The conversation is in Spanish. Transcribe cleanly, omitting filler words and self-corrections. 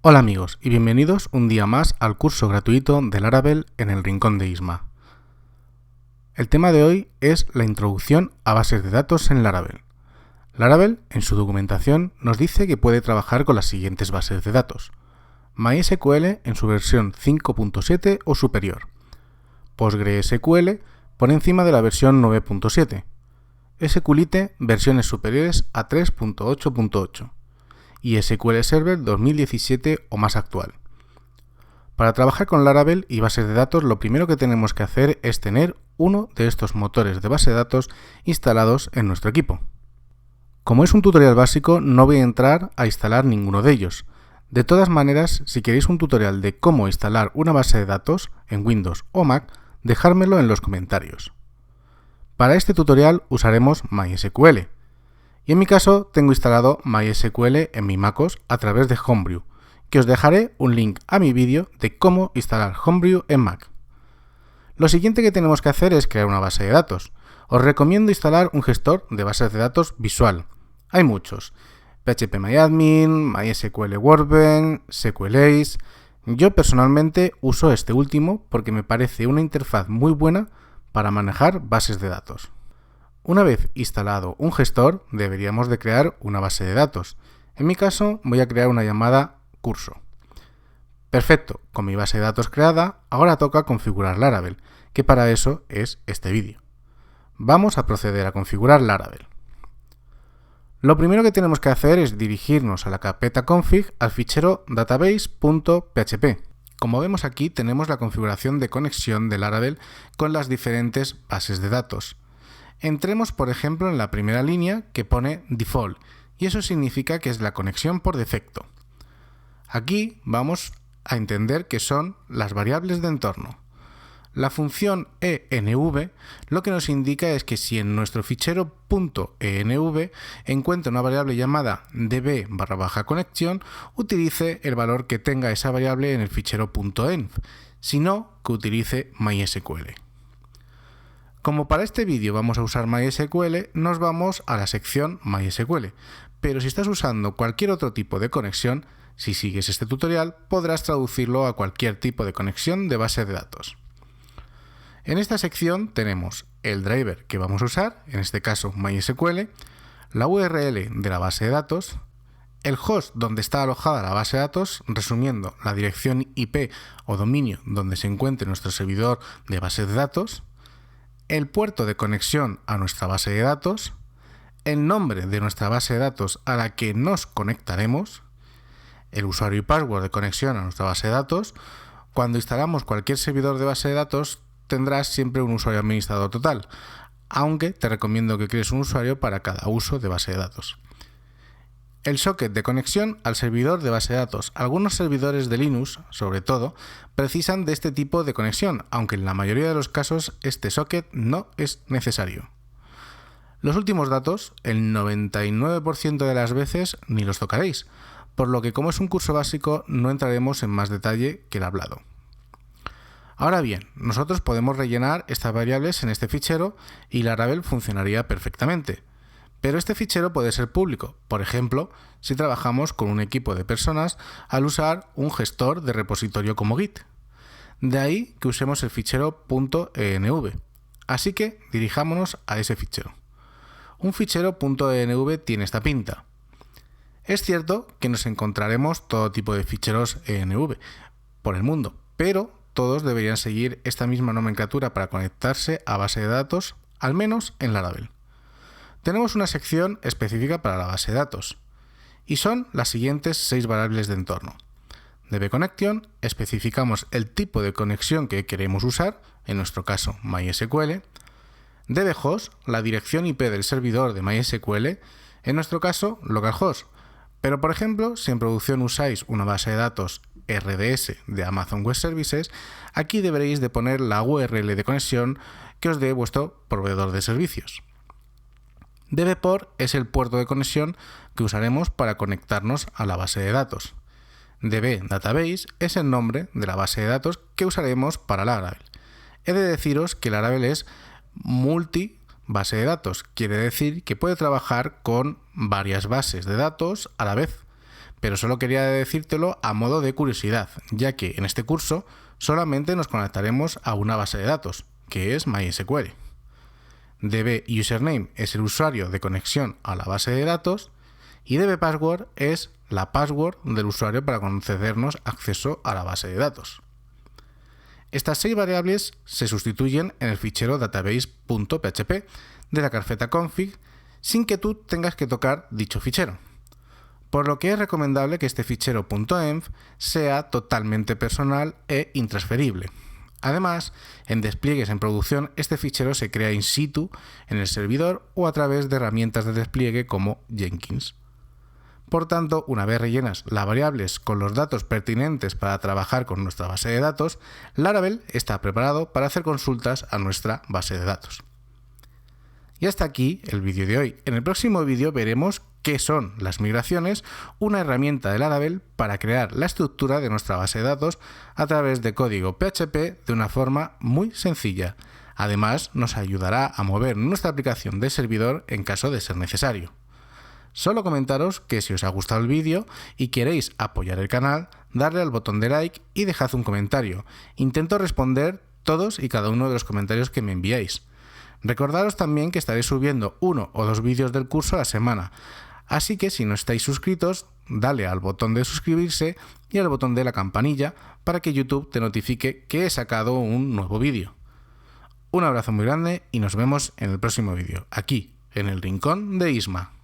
Hola amigos y bienvenidos un día más al curso gratuito de Laravel en el Rincón de Isma. El tema de hoy es la introducción a bases de datos en Laravel. Laravel, en su documentación, nos dice que puede trabajar con las siguientes bases de datos: MySQL en su versión 5.7 o superior, PostgreSQL por encima de la versión 9.7, SQLite versiones superiores a 3.8.8, y SQL Server 2017 o más actual. Para trabajar con Laravel y bases de datos, lo primero que tenemos que hacer es tener uno de estos motores de base de datos instalados en nuestro equipo. Como es un tutorial básico, no voy a entrar a instalar ninguno de ellos. De todas maneras, si queréis un tutorial de cómo instalar una base de datos en Windows o Mac, dejármelo en los comentarios. Para este tutorial usaremos MySQL. Y en mi caso tengo instalado MySQL en mi MacOS a través de Homebrew, que os dejaré un link a mi vídeo de cómo instalar Homebrew en Mac. Lo siguiente que tenemos que hacer es crear una base de datos. Os recomiendo instalar un gestor de bases de datos visual. Hay muchos: phpMyAdmin, MySQL Workbench, SQLace. Yo personalmente uso este último porque me parece una interfaz muy buena para manejar bases de datos. Una vez instalado un gestor, deberíamos de crear una base de datos. En mi caso, voy a crear una llamada curso. Perfecto, con mi base de datos creada, ahora toca configurar Laravel, que para eso es este vídeo. Vamos a proceder a configurar Laravel. Lo primero que tenemos que hacer es dirigirnos a la carpeta config al fichero database.php. Como vemos aquí, tenemos la configuración de conexión de Laravel con las diferentes bases de datos. Entremos, por ejemplo, en la primera línea que pone default, y eso significa que es la conexión por defecto. Aquí vamos a entender que son las variables de entorno. La función env lo que nos indica es que si en nuestro fichero .env encuentra una variable llamada db/connection, utilice el valor que tenga esa variable en el fichero .env, sino que utilice MySQL. Como para este vídeo vamos a usar MySQL, nos vamos a la sección MySQL, pero si estás usando cualquier otro tipo de conexión, si sigues este tutorial podrás traducirlo a cualquier tipo de conexión de base de datos. En esta sección tenemos el driver que vamos a usar, en este caso MySQL, la URL de la base de datos, el host donde está alojada la base de datos, resumiendo la dirección IP o dominio donde se encuentre nuestro servidor de base de datos, el puerto de conexión a nuestra base de datos, el nombre de nuestra base de datos a la que nos conectaremos, el usuario y password de conexión a nuestra base de datos. Cuando instalamos cualquier servidor de base de datos, tendrás siempre un usuario administrador total, aunque te recomiendo que crees un usuario para cada uso de base de datos. El socket de conexión al servidor de base de datos. Algunos servidores de Linux, sobre todo, precisan de este tipo de conexión, aunque en la mayoría de los casos este socket no es necesario. Los últimos datos, el 99% de las veces ni los tocaréis, por lo que como es un curso básico no entraremos en más detalle que el hablado. Ahora bien, nosotros podemos rellenar estas variables en este fichero y Laravel funcionaría perfectamente. Pero este fichero puede ser público, por ejemplo, si trabajamos con un equipo de personas al usar un gestor de repositorio como Git. De ahí que usemos el fichero .env. Así que dirijámonos a ese fichero. Un fichero .env tiene esta pinta. Es cierto que nos encontraremos todo tipo de ficheros env por el mundo, pero todos deberían seguir esta misma nomenclatura para conectarse a base de datos, al menos en Laravel. Tenemos una sección específica para la base de datos, y son las siguientes 6 variables de entorno. db/connection, especificamos el tipo de conexión que queremos usar, en nuestro caso MySQL. dbHost, la dirección IP del servidor de MySQL, en nuestro caso localhost. Pero por ejemplo, si en producción usáis una base de datos RDS de Amazon Web Services, aquí deberéis de poner la URL de conexión que os dé vuestro proveedor de servicios. dbport es el puerto de conexión que usaremos para conectarnos a la base de datos. dbDatabase es el nombre de la base de datos que usaremos para Laravel. He de deciros que Laravel es multi base de datos, quiere decir que puede trabajar con varias bases de datos a la vez, pero solo quería decírtelo a modo de curiosidad, ya que en este curso solamente nos conectaremos a una base de datos, que es MySQL. dbUsername es el usuario de conexión a la base de datos y dbPassword es la password del usuario para concedernos acceso a la base de datos. Estas 6 variables se sustituyen en el fichero database.php de la carpeta config sin que tú tengas que tocar dicho fichero, por lo que es recomendable que este fichero .env sea totalmente personal e intransferible. Además, en despliegues en producción este fichero se crea in situ en el servidor o a través de herramientas de despliegue como Jenkins. Por tanto, una vez rellenas las variables con los datos pertinentes para trabajar con nuestra base de datos, Laravel está preparado para hacer consultas a nuestra base de datos. Y hasta aquí el vídeo de hoy. En el próximo vídeo veremos qué son las migraciones, una herramienta de Laravel para crear la estructura de nuestra base de datos a través de código PHP de una forma muy sencilla. Además, nos ayudará a mover nuestra aplicación de servidor en caso de ser necesario. Solo comentaros que si os ha gustado el vídeo y queréis apoyar el canal, darle al botón de like y dejad un comentario. Intento responder todos y cada uno de los comentarios que me enviáis. Recordaros también que estaré subiendo 1 o 2 vídeos del curso a la semana, así que si no estáis suscritos, dale al botón de suscribirse y al botón de la campanilla para que YouTube te notifique que he sacado un nuevo vídeo. Un abrazo muy grande y nos vemos en el próximo vídeo, aquí, en el Rincón de Isma.